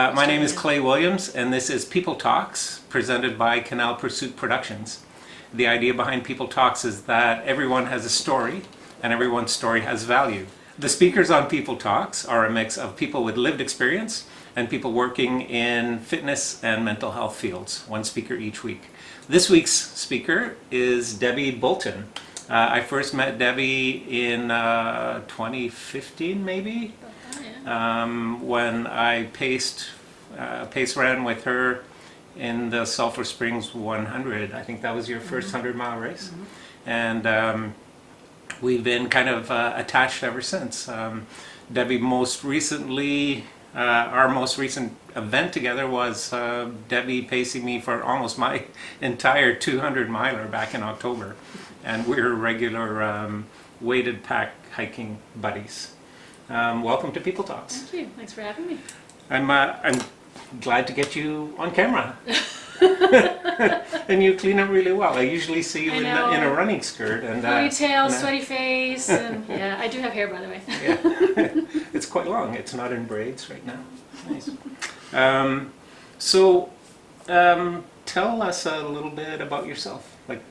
My name is Clay Williams, and this is People Talks, presented by Canal Pursuit Productions. The idea behind People Talks is that everyone has a story, and everyone's story has value. The speakers on People Talks are a mix of people with lived experience and people working in fitness and mental health fields, one speaker each week. This week's speaker is Debbie Bulten. I first met Debbie in 2015, maybe? When I pace ran with her in the Sulphur Springs 100. I think that was your first 100-mile race. And we've been kind of attached ever since. Debbie most recently, our most recent event together was Debbie pacing me for almost my entire 200-miler back in October. And we're regular weighted pack hiking buddies. Welcome to People Talks. Thank you. Thanks for having me. I'm glad to get you on camera. And you clean up really well. I usually see you in a running skirt and ponytail, sweaty face, and yeah, I do have hair, by the way. Yeah, it's quite long. It's not in braids right now. Nice. So, tell us a little bit about yourself, like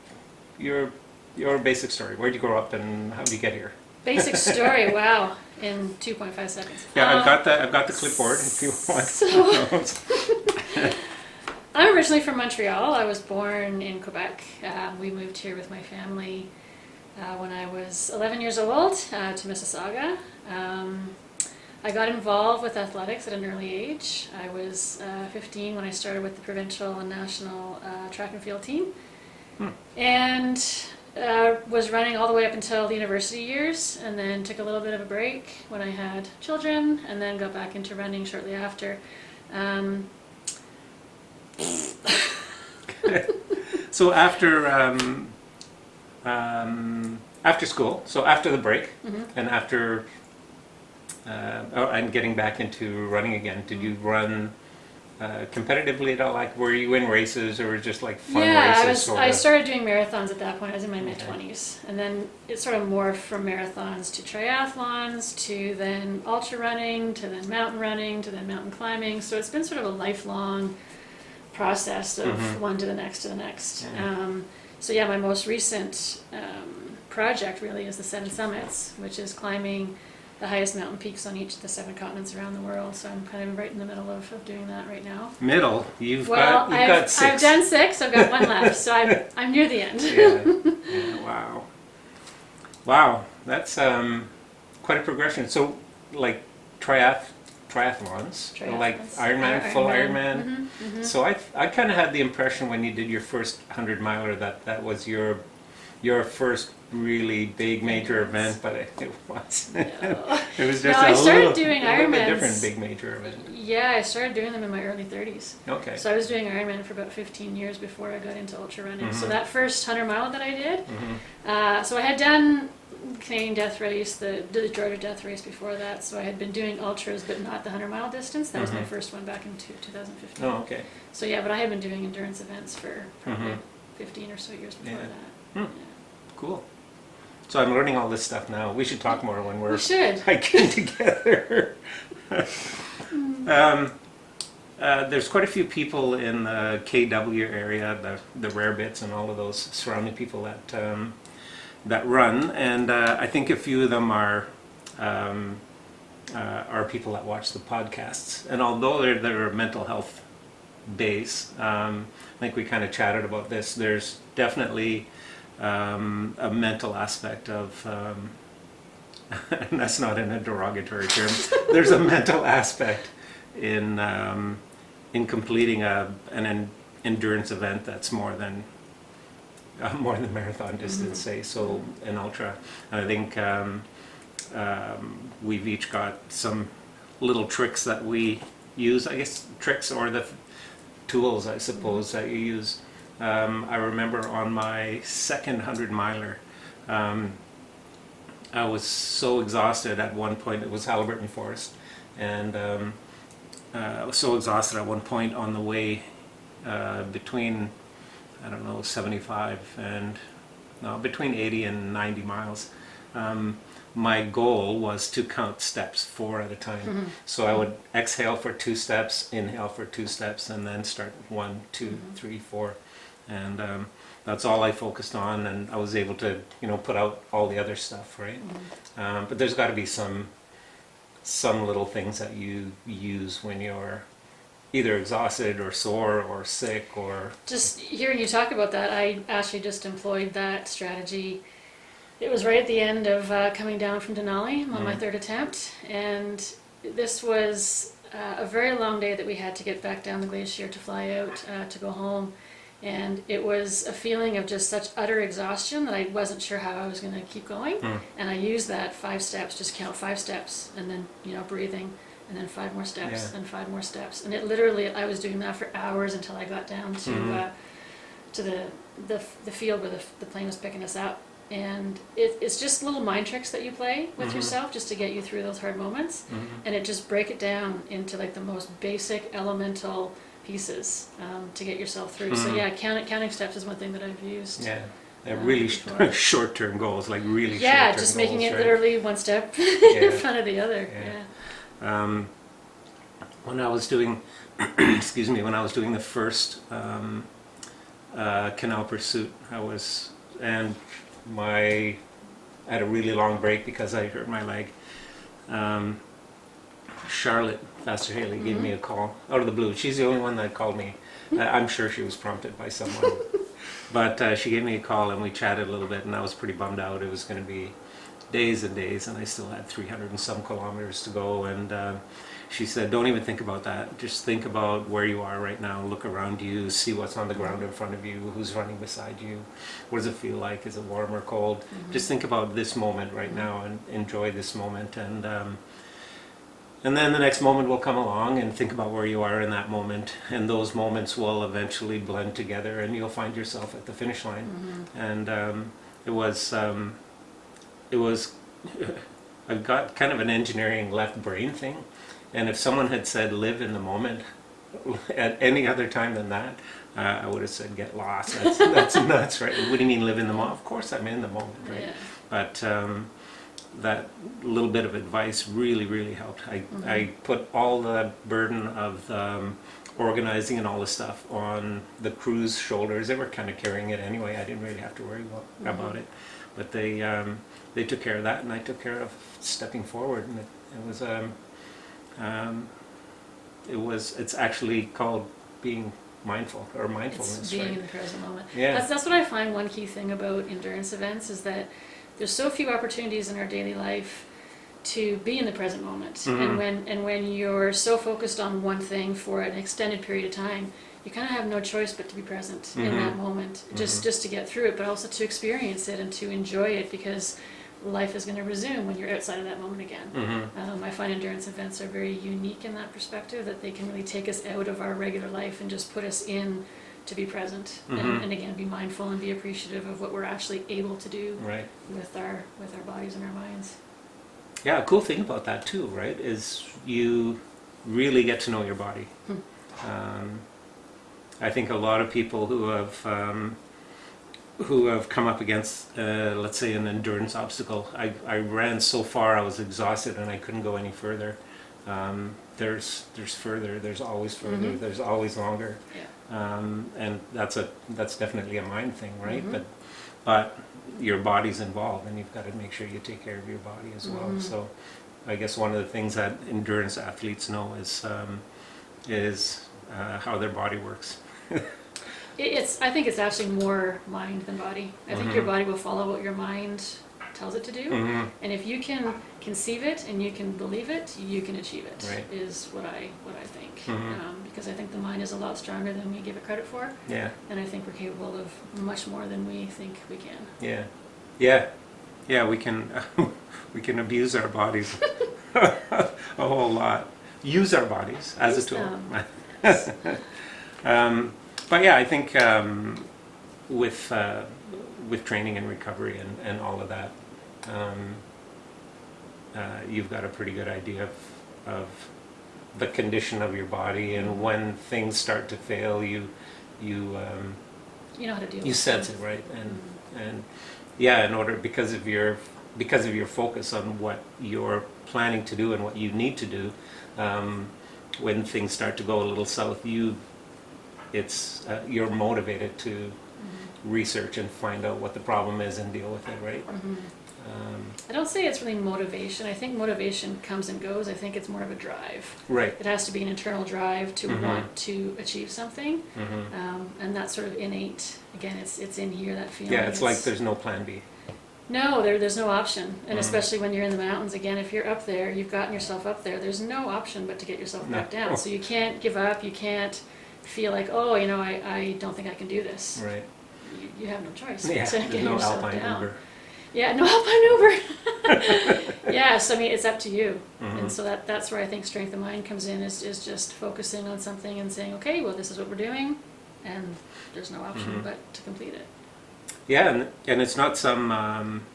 your basic story. Where did you grow up, and how did you get here? Basic story. Wow. In 2.5 seconds. Yeah, I've got the clipboard if you want. So, I'm originally from Montreal. I was born in Quebec. We moved here with my family when I was 11 years old to Mississauga. I got involved with athletics at an early age. I was 15 when I started with the provincial and national track and field team. And was running all the way up until the university years, and then took a little bit of a break when I had children, and then got back into running shortly after. So after school, so after the break, and after and getting back into running again, did you run competitively at all? Like, were you in races or just like fun races? I started doing marathons at that point. I was in my mid-20s, and then it sort of morphed from marathons to triathlons to then ultra running to then mountain running to then mountain climbing. So it's been sort of a lifelong process of one to the next to the next. So yeah, my most recent project really is the 7 Summits, which is climbing the highest mountain peaks on each of the 7 continents around the world. So I'm kind of right in the middle of doing that right now. Middle? You've got 6. I've done 6. I've got 1 left, so I'm near the end. Yeah. Wow. That's quite a progression. So, like triathlons, like Ironman, full Ironman. So I kind of had the impression when you did your first 100-miler that was your first really big major event, but it was. It was just I started a doing little bit Ironmans. different big major event. Yeah, I started doing them in my early 30s. Okay. So I was doing Ironman for about 15 years before I got into ultra running. So that first 100-mile that I did, so I had done Canadian Death Race, the Georgia Death Race before that. So I had been doing ultras, but not the 100-mile distance. That was my first one back in 2015. Oh, okay. So yeah, but I had been doing endurance events for probably 15 or so years before that. Yeah. Cool. So I'm learning all this stuff now. We should talk more when we're hiking together. There's quite a few people in the KW area, the Rare Bits and all of those surrounding people that run, and I think a few of them are people that watch the podcasts. And although they're a mental health base, I think we kind of chatted about this. There's definitely a mental aspect of, and that's not in a derogatory term. There's a mental aspect in completing an endurance event that's more than marathon distance, say. So an ultra, and I think we've each got some little tricks that we use. I guess tricks or the tools, I suppose, that you use. I remember on my second 100-miler, I was so exhausted at one point. It was Halliburton Forest, and I was so exhausted at one point on the way between, I don't know, 75 and between 80 and 90 miles. my goal was to count steps 4 at a time. So I would exhale for 2 steps, inhale for 2 steps, and then start 1, 2, 3, 4. And that's all I focused on, and I was able to, put out all the other stuff, right? But there's got to be some little things that you use when you're either exhausted or sore or sick or... Just hearing you talk about that, I actually just employed that strategy. It was right at the end of coming down from Denali. I'm on my 3rd attempt, and this was a very long day that we had to get back down the glacier to fly out to go home. And it was a feeling of just such utter exhaustion that I wasn't sure how I was going to keep going. And I used that 5 steps, just count 5 steps, and then, breathing, and then 5 more steps, and 5 more steps. And it literally, I was doing that for hours until I got down to the field where the plane was picking us up. And it's just little mind tricks that you play with yourself just to get you through those hard moments. And it just break it down into like the most basic elemental pieces to get yourself through. So yeah, counting steps is one thing that I've used. Yeah, really short-term goals, like really short-term goals. Yeah, just making it literally one step in front of the other. Yeah. When I was doing, when I was doing the first canal pursuit, I had a really long break because I hurt my leg. Charlotte Faster Haley gave me a call out of the blue. She's the only one that called me. I'm sure she was prompted by someone. But she gave me a call and we chatted a little bit, and I was pretty bummed out. It was going to be days and days, and I still had 300 and some kilometers to go. And she said, don't even think about that. Just think about where you are right now. Look around you, see what's on the ground in front of you, who's running beside you. What does it feel like? Is it warm or cold? Just think about this moment right now and enjoy this moment. And then the next moment will come along, and think about where you are in that moment. And those moments will eventually blend together, and you'll find yourself at the finish line. And it was I've got kind of an engineering left brain thing. And if someone had said live in the moment at any other time than that, I would have said get lost. That's nuts, right? What do you mean live in the moment? Of course I'm in the moment, right? Yeah. But that little bit of advice really, really helped. I put all the burden of organizing and all the stuff on the crew's shoulders. They were kind of carrying it anyway. I didn't really have to worry about it. But they took care of that, and I took care of stepping forward. And it's actually called being mindful, or mindfulness. It's being right? in the present moment. Yeah. That's what I find one key thing about endurance events is that there's so few opportunities in our daily life to be in the present moment. And when you're so focused on one thing for an extended period of time, you kind of have no choice but to be present in that moment, just to get through it, but also to experience it and to enjoy it, because life is going to resume when you're outside of that moment again. I find endurance events are very unique in that perspective, that they can really take us out of our regular life and just put us in to be present and again be mindful and be appreciative of what we're actually able to do with our bodies and our minds. Yeah, a cool thing about that too, right, is you really get to know your body. I think a lot of people who have come up against, let's say, an endurance obstacle. I ran so far I was exhausted and I couldn't go any further. There's further. There's always further. There's always longer. Yeah. And that's definitely a mind thing, right? But your body's involved, and you've got to make sure you take care of your body as well. So I guess one of the things that endurance athletes know is how their body works. I think it's actually more mind than body. I think your body will follow what your mind tells it to do, and if you can conceive it and you can believe it, you can achieve it. Right. Is what I think. Because I think the mind is a lot stronger than we give it credit for. Yeah. And I think we're capable of much more than we think we can. Yeah. Yeah. We can we can abuse our bodies a whole lot. Use our bodies as a tool. But yeah, I think with training and recovery and all of that, you've got a pretty good idea of the condition of your body, and when things start to fail, you know how to deal. You sense it, right? And yeah, because if you're because of your focus on what you're planning to do and what you need to do, when things start to go a little south, you're motivated to research and find out what the problem is and deal with it, right? I don't say it's really motivation. I think motivation comes and goes. I think it's more of a drive. Right. It has to be an internal drive to want to achieve something, and that's sort of innate. Again, it's in here, that feeling. Yeah, it's like there's no plan B. No, there's no option. And especially when you're in the mountains, again, if you're up there, you've gotten yourself up there, there's no option but to get yourself back down. So you can't give up, you can't feel like, oh, I don't think I can do this. Right. You have no choice Yeah, to there's get no yourself Alpine down. Uber. Yeah, no Alpine Uber. Yes, I mean, it's up to you. And so that's where I think strength of mind comes in, is just focusing on something and saying, okay, well, this is what we're doing, and there's no option but to complete it. Yeah, and it's not some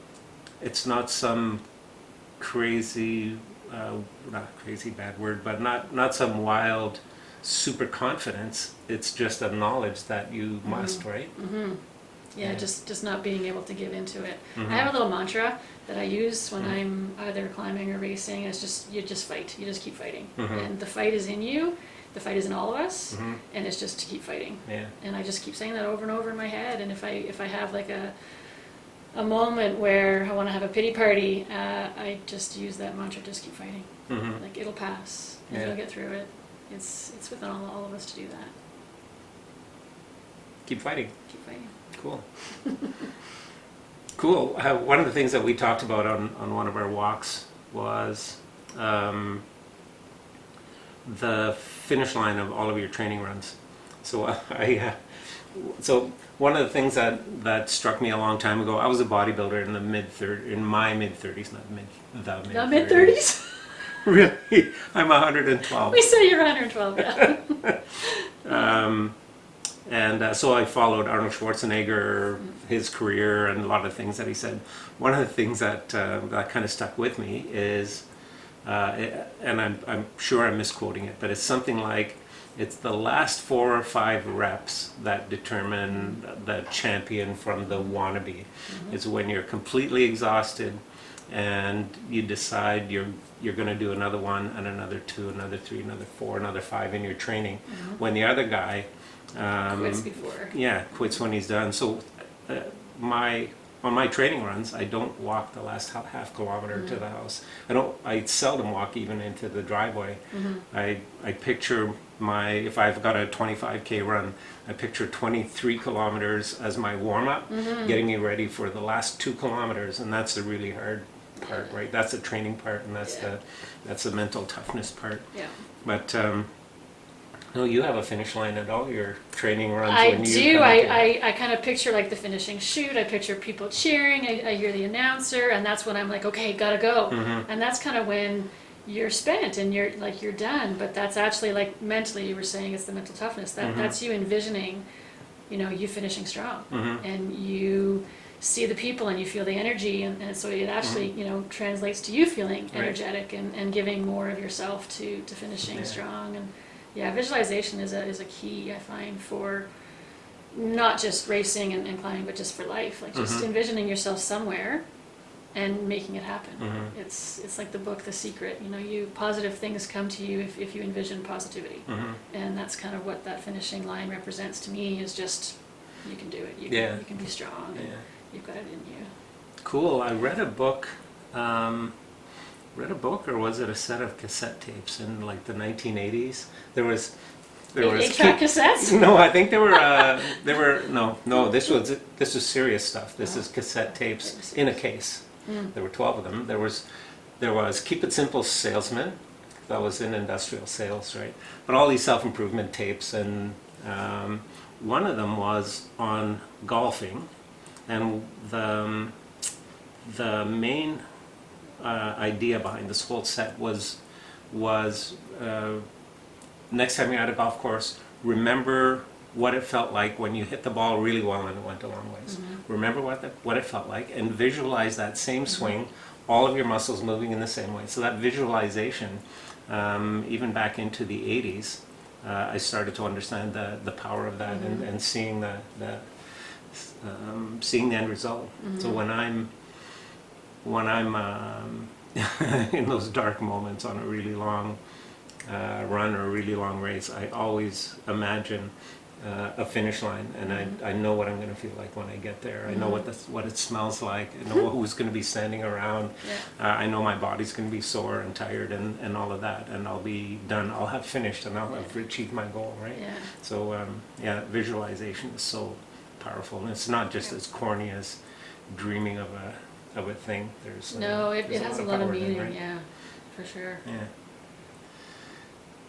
crazy, not crazy, bad word, but not some wild super confidence. It's just a knowledge that you must, right? Yeah, just not being able to give into it. I have a little mantra that I use when I'm either climbing or racing. It's just, you just fight. You just keep fighting. And the fight is in you. The fight is in all of us. And it's just to keep fighting. Yeah. And I just keep saying that over and over in my head. And if I have like a moment where I want to have a pity party, I just use that mantra, just keep fighting. Like, it'll pass. And you'll get through it. It's within all of us to do that. Keep fighting. Keep fighting. Cool. Cool. One of the things that we talked about on one of our walks was the finish line of all of your training runs. So so one of the things that struck me a long time ago, I was a bodybuilder in my mid-30s, not mid-30s. The mid-30s? Really? I'm 112. We say you're 112, yeah. And so I followed Arnold Schwarzenegger, his career, and a lot of things that he said. One of the things that kind of stuck with me is, and I'm sure I'm misquoting it, but it's something like, it's the last 4 or 5 reps that determine the champion from the wannabe. It's when you're completely exhausted and you decide you're going to do another one and another 2, another 3, another 4, another 5 in your training. When the other guy quits before. Yeah, quits when he's done. So on my training runs, I don't walk the last half kilometer to the house. I seldom walk even into the driveway. I picture if I've got a 25K run, I picture 23 kilometers as my warm-up, getting me ready for the last 2 kilometers, and that's the really hard part, right? That's the training part, and that's the mental toughness part. Yeah. But no, you have a finish line at all your training runs. I do. I kind of picture like the finishing shoot. I picture people cheering. I hear the announcer, and that's when I'm like, okay, gotta go. And that's kind of when you're spent and you're done. But that's actually, like, mentally, you were saying, it's the mental toughness. That's you envisioning, you finishing strong, and you see the people and you feel the energy, and so it actually translates to you feeling energetic and giving more of yourself to finishing strong. And visualization is a key, I find, for not just racing and climbing, but just for life. Like, just envisioning yourself somewhere and making it happen. It's like the book The Secret. Positive things come to you if you envision positivity. And that's kind of what that finishing line represents to me, is just, you can do it. You can be strong. And you've got it in you. Cool. I read a book. Or was it a set of cassette tapes in like the 1980s? There was 8-track cassettes? No, I think there were no. This was serious stuff. This is cassette tapes in a case. There were 12 of them. There was Keep It Simple Salesman. That was in industrial sales, right? But all these self-improvement tapes, and one of them was on golfing, and the main idea behind this whole set was next time you're at a golf course, remember what it felt like when you hit the ball really well and it went a long ways. Remember what it felt like, and visualize that same swing, all of your muscles moving in the same way. So that visualization, even back into the 80s, I started to understand the power of that, and seeing seeing the end result. So when I'm when I'm in those dark moments on a really long run or a really long race, I always imagine a finish line, and I know what I'm going to feel like when I get there. I know what it smells like. I know who's going to be standing around. Yeah. I know my body's going to be sore and tired and all of that, and I'll be done. I'll have finished, and I'll have achieved my goal, right? Yeah. So visualization is so powerful, and it's not just as corny as dreaming of a thing. There's it has a lot of power meaning. there, right? Yeah, for sure.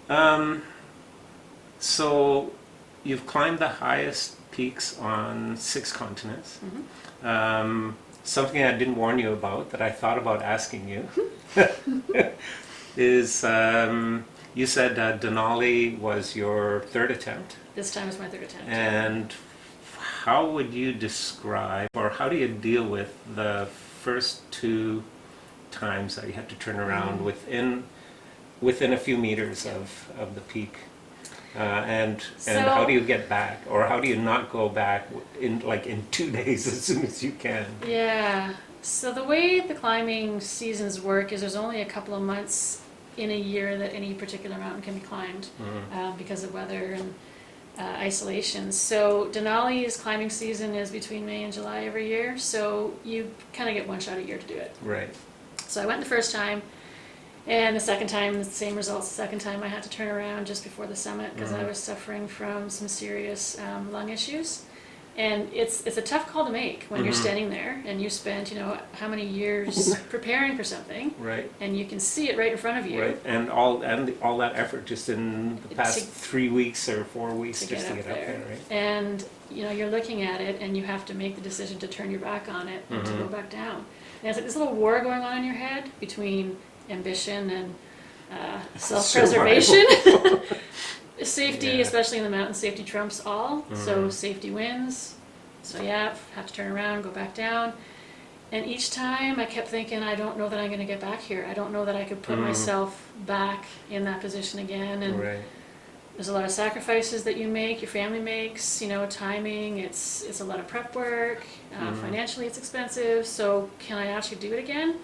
Yeah. So you've climbed the highest peaks on 6 continents. Something I didn't warn you about that I thought about asking you is you said Denali was your 3rd attempt. This time is my 3rd attempt. And how would you describe, or how do you deal with the first 2 times that you had to turn around within a few meters of the peak? And how do you get back, or how do you not go back in 2 days as soon as you can? Yeah. So the way the climbing seasons work is there's only a couple of months in a year that any particular mountain can be climbed because of weather and isolation. So Denali's climbing season is between May and July every year. So you kind of get one shot a year to do it. Right. So I went the first time. And the second time, the same results. The second time I had to turn around just before the summit because I was suffering from some serious lung issues. And it's a tough call to make when you're standing there and you spent, how many years preparing for something. Right. And you can see it right in front of you. Right. And all that effort just in the past 3 weeks or 4 weeks just to get up there, right? And you're looking at it and you have to make the decision to turn your back on it and to go back down. And it's like this little war going on in your head between ambition and self-preservation. Safety, especially in the mountains, safety trumps all. So safety wins. So have to turn around, go back down. And each time I kept thinking, I don't know that I'm going to get back here. I don't know that I could put myself back in that position again. And there's a lot of sacrifices that you make, your family makes, timing, it's a lot of prep work, financially it's expensive. So can I actually do it again?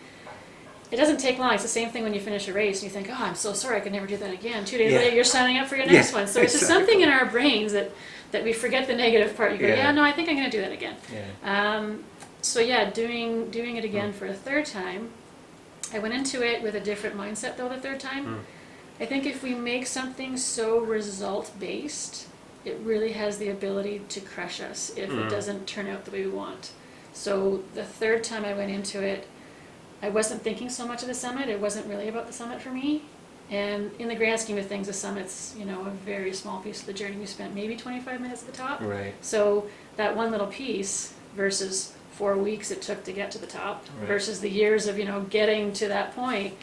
It doesn't take long. It's the same thing when you finish a race and you think, oh, I'm so sorry, I could never do that again. 2 days later, you're signing up for your next one. So it's just something in our brains that we forget the negative part. You go, no, I think I'm going to do that again. Doing it again for a 3rd time. I went into it with a different mindset, though, the 3rd time. I think if we make something so result-based, it really has the ability to crush us if it doesn't turn out the way we want. So the 3rd time I went into it, I wasn't thinking so much of the summit. It wasn't really about the summit for me. And in the grand scheme of things, the summit's, a very small piece of the journey. We spent maybe 25 minutes at the top. Right. So that one little piece versus 4 weeks it took to get to the top versus the years of, getting to that point.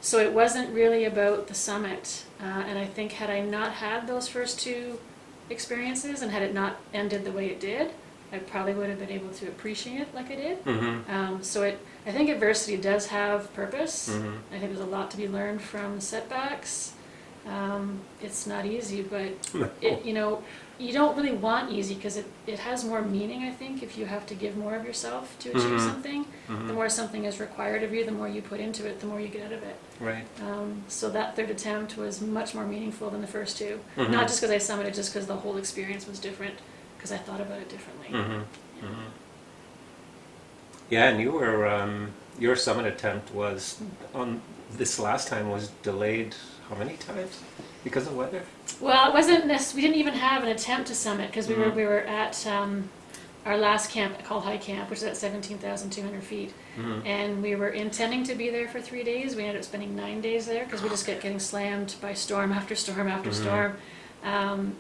So it wasn't really about the summit. And I think had I not had those first 2 experiences and had it not ended the way it did, I probably would have been able to appreciate it like I did. I think adversity does have purpose. I think there's a lot to be learned from setbacks. It's not easy, but you don't really want easy because it has more meaning, I think, if you have to give more of yourself to achieve something. The more something is required of you, the more you put into it, the more you get out of it. Right. So that 3rd attempt was much more meaningful than the first 2. Not just because I summited, just because the whole experience was different. Because I thought about it differently. Yeah, and you were your summit attempt was on this last time was delayed how many times because of weather? Well, it wasn't this. We didn't even have an attempt to summit because we were at our last camp called High Camp, which is at 17,200 feet, and we were intending to be there for 3 days. We ended up spending 9 days there because we just kept getting slammed by storm after storm after storm.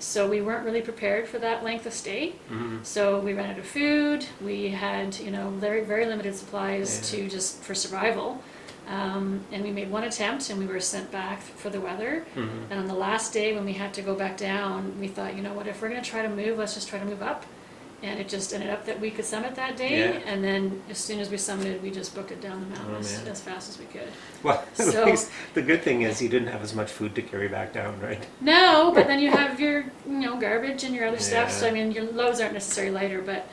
So we weren't really prepared for that length of stay. So we ran out of food. We had, very, very limited supplies just for survival. And we made one attempt and we were sent back for the weather. And on the last day when we had to go back down, we thought, if we're going to try to move, let's just try to move up. And it just ended up that we could summit that day, and then as soon as we summited, we just booked it down the mountain as fast as we could. Well, at least the good thing is you didn't have as much food to carry back down, right? No, but then you have your garbage and your other stuff. So your loads aren't necessarily lighter, but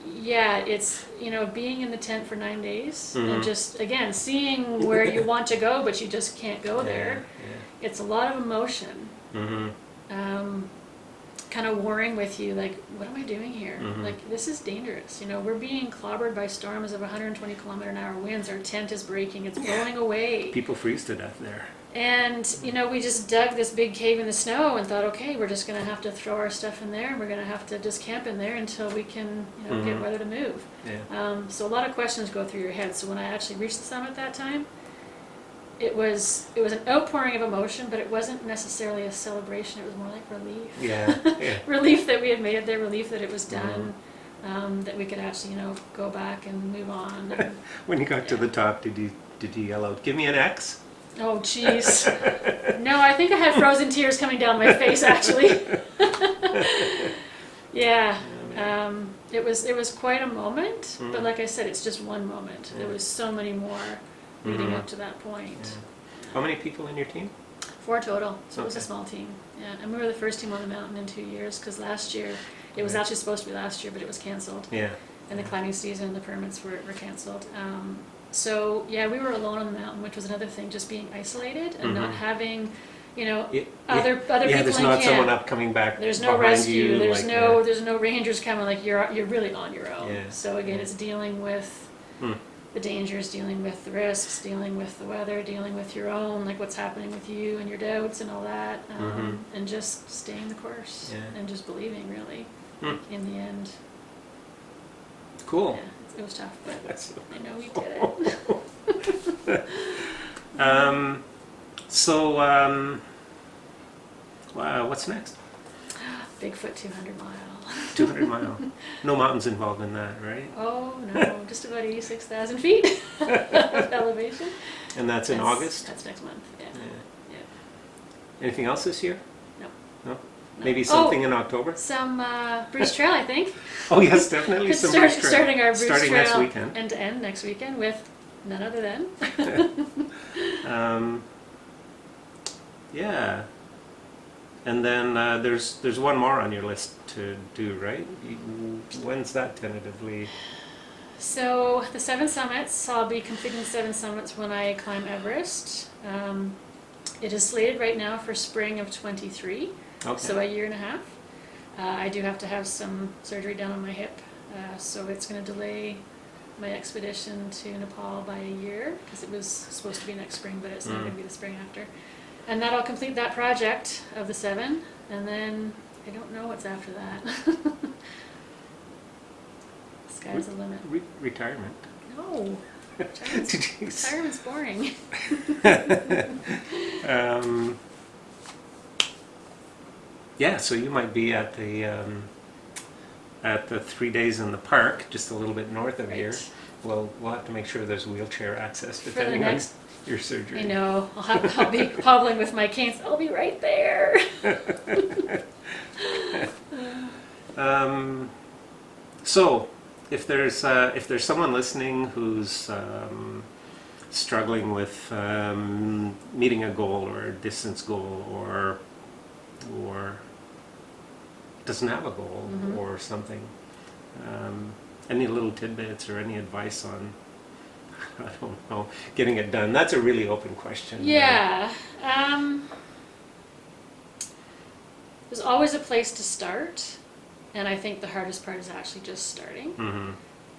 Yeah, it's, being in the tent for 9 days Mhm. and just, again, seeing where you want to go, but you just can't go there. It's a lot of emotion. Mm-hmm. Kind of warring with you, like, what am I doing here? Mhm. Like, this is dangerous. We're being clobbered by storms of 120-kilometer-an-hour winds. Our tent is breaking. It's blowing away. People freeze to death there. And, we just dug this big cave in the snow and thought, okay, we're just going to have to throw our stuff in there. And we're going to have to just camp in there until we can, get weather to move. Yeah. So a lot of questions go through your head. So when I actually reached the summit that time, it was an outpouring of emotion, but it wasn't necessarily a celebration. It was more like relief. Yeah. Relief that we had made it there, relief that it was done, that we could actually, go back and move on. And, When you got to the top, did you yell out, "Give me an X"? oh, jeez. No, I think I had frozen tears coming down my face, actually. Yeah. It was quite a moment, but like I said, it's just one moment. There was so many more leading up to that point. Yeah. How many people in your team? 4 total, so it was a Okay. small team. Yeah, and we were the first team on the mountain in 2 years, because last year, it was Right. actually supposed to be last year, but it was canceled. Yeah. And the climbing season, the permits were canceled. So yeah, we were alone on the mountain, which was another thing, just being isolated and not having, other people Yeah, there's in not camp. someone up coming back. There's no behind rescue. you, There's like, there's no rangers coming. Like you're really on your own. Yeah. So again, Yeah. it's dealing with the dangers, dealing with the risks, dealing with the weather, dealing with your own, like what's happening with you and your doubts and all that, and just staying the course and just believing, really, in the end. Cool. Yeah, it was tough, but That's- I know we did it. What's next? Bigfoot 200 mile. 200 mile. No mountains involved in that, right? Oh no, just about 86,000 feet of elevation. And that's in August? That's next month, yeah. Anything else this year? No. No? Maybe something in October? Some Bruce Trail, I think. Oh yes, definitely some Bruce Trail. Starting our Bruce Starting Trail next weekend. end to end next weekend with none other than. Yeah. And then there's one more on your list to do, right? When's that tentatively? So the 7 summits, I'll be completing the 7 summits when I climb Everest. It is slated right now for spring of 23, Okay. so a year and a half. I do have to have some surgery done on my hip, so it's going to delay my expedition to Nepal by a year, because it was supposed to be next spring, but it's not going to be the spring after. And that'll complete that project of the 7, and then I don't know what's after that. Sky's the limit. Retirement. No. Retirement's boring. Yeah, so you might be at the 3 days in the park, just a little bit north of here. Well, we'll have to make sure there's wheelchair access depending on your surgery. I know. I'll be hobbling with my canes. I'll be right there. So, if there's someone listening who's struggling with meeting a goal or a distance goal, or doesn't have a goal or something, any little tidbits or any advice on, I don't know, getting it done? That's a really open question. Yeah. There's always a place to start, and I think the hardest part is actually just starting. Mm-hmm.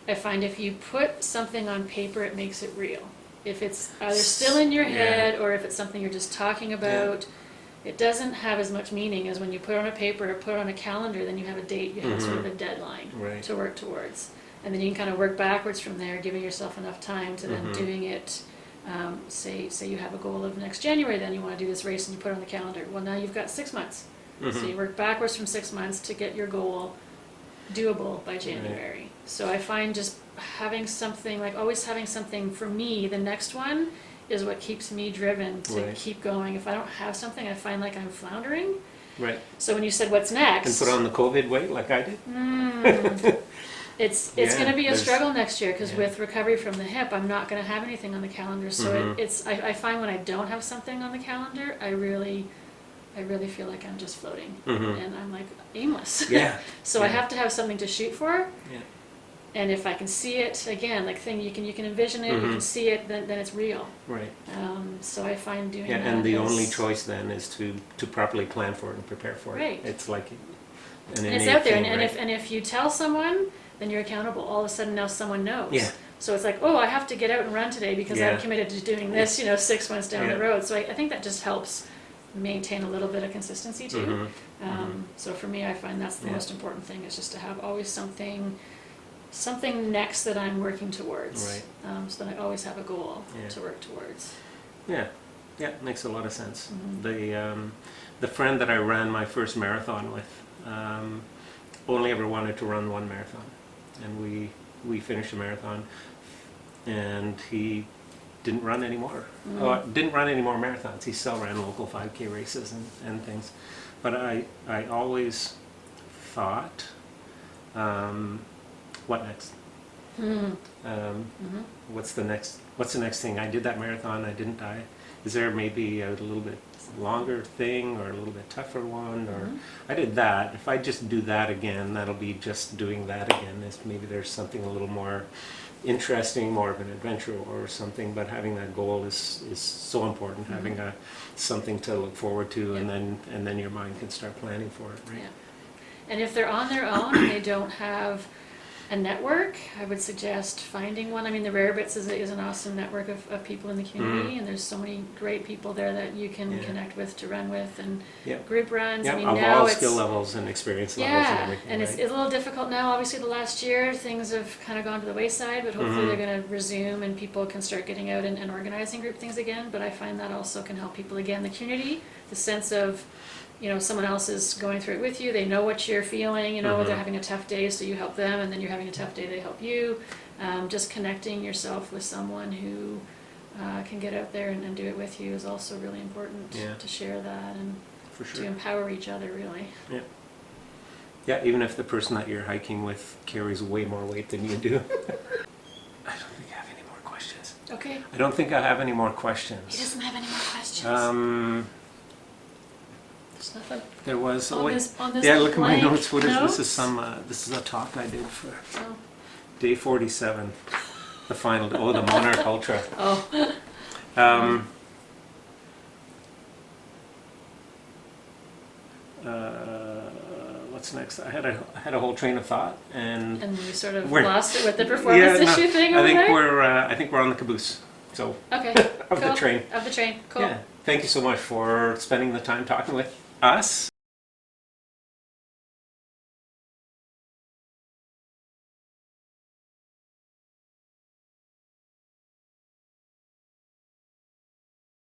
I find if you put something on paper, it makes it real. If it's either still in your head or if it's something you're just talking about, it doesn't have as much meaning as when you put it on a paper or put it on a calendar. Then you have a date, you have sort of a deadline to work towards. And then you can kind of work backwards from there, giving yourself enough time to then doing it. Say you have a goal of next January, then you want to do this race and you put it on the calendar. Well, now you've got 6 months. So you work backwards from 6 months to get your goal doable by January. Right. So I find just having something, like always having something for me, the next one is what keeps me driven to keep going. If I don't have something, I find like I'm floundering. Right. So when you said what's next, And put on the COVID weight like I did? it's going to be a struggle next year, because with recovery from the hip, I'm not going to have anything on the calendar. So I find when I don't have something on the calendar, I really feel like I'm just floating, and I'm like aimless. Yeah. So I have to have something to shoot for. Yeah. And if I can see it, again, like thing, you can envision it, you can see it, then it's real. Right. So I find doing Yeah, that and the is- only choice then is to properly plan for it and prepare for it. Right. It's like an And innate it's out there, thing, and right? if you tell someone, then you're accountable. All of a sudden now someone knows. Yeah. So it's like, oh, I have to get out and run today because Yeah. I'm committed to doing this, 6 months down Yeah. the road. So I think that just helps maintain a little bit of consistency too. So for me, I find that's the Yeah. most important thing, is just to have always something next that I'm working towards. Right. So that I always have a goal Yeah. to work towards. Yeah, yeah, makes a lot of sense. Mhm. The friend that I ran my first marathon with only ever wanted to run one marathon, and we finished the marathon, and he didn't run anymore. Didn't run any more marathons. He still ran local 5K races and things, but I always thought, what next? What's the next thing? I did that marathon, I didn't die. Is there maybe a little bit longer thing or a little bit tougher one? Or I did that. If I just do that again, that'll be just doing that again. Maybe there's something a little more interesting, more of an adventure or something, but having that goal is so important, having something to look forward to, Yeah. and then your mind can start planning for it, right? Yeah. And if they're on their own and they don't have a network, I would suggest finding one. I mean, the Rare Bits is an awesome network of people in the community, and there's so many great people there that you can Yeah. connect with to run with, and Yeah. group runs. Yeah, I mean, of now all it's skill levels and experience levels and yeah, everything, and right? it's a little difficult now. Obviously, the last year things have kind of gone to the wayside, but hopefully they're going to resume and people can start getting out and organizing group things again. But I find that also can help people again. The community, the sense of, someone else is going through it with you. They know what you're feeling. They're having a tough day, so you help them, and then you're having a tough day, they help you. Just connecting yourself with someone who can get out there and do it with you is also really important. Yeah. To share that and For to sure. empower each other, really. Yeah. Yeah, even if the person that you're hiking with carries way more weight than you do. I don't think I have any more questions. Okay. I don't think I have any more He questions. doesn't have any more questions. There's nothing There was on this yeah, look at my blank notes. What is notes? this is a talk I did for Oh. day 47, the final. The Monarch Ultra. Oh. What's next? I had a whole train of thought, and And you sort of We're- lost it with the performance issue thing over there? I think we're on the caboose. So Okay. of the Cool. train. Of the train. Cool. Yeah. Thank you so much for spending the time talking with us.